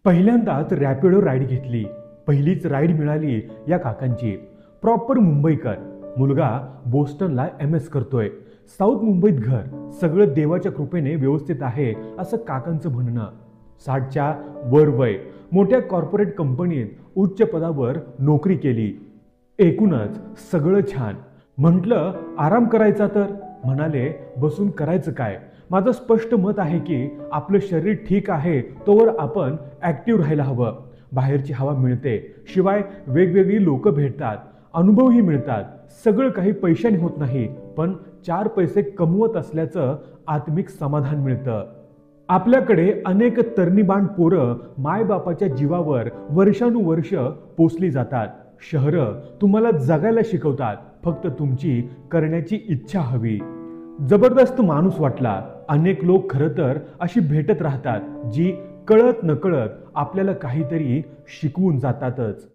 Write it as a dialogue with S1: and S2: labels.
S1: पहिल्यांदाच रॅपिडो राईड घेतली। पहिलीच राईड मिळाली या काकांची। प्रॉपर मुंबईकर, मुलगा बोस्टनला MS करतोय, साऊथ मुंबईत घर, सगळं देवाच्या कृपेने व्यवस्थित आहे असं काकांचं म्हणणं। 60च्या वर वय, मोठ्या कॉर्पोरेट कंपनीत उच्च पदावर नोकरी केली। एकूणच सगळं छान। म्हटलं आराम करायचा तर म्हणाले बसून करायचं काय। माझं स्पष्ट मत आहे की आपलं शरीर ठीक आहे तोवर आपण ऍक्टिव्ह राहायला हवं। बाहेरची हवा मिळते, शिवाय वेगवेगळी लोक भेटतात, अनुभवही मिळतात। सगळं काही पैशाने होत नाही, पण 4 पैसे कमवत असल्याचं आत्मिक समाधान मिळतं। आपल्याकडे अनेक तरणीबाण पोरं मायबापाच्या जीवावर वर्षानुवर्ष पोसली जातात। शहरं तुम्हाला जगायला शिकवतात, फक्त तुमची करण्याची इच्छा हवी। जबरदस्त माणूस वाटला। अनेक लोक खरं तर अशी भेटत राहतात, जी कळत नकळत आपल्याला काहीतरी शिकवून जातातच।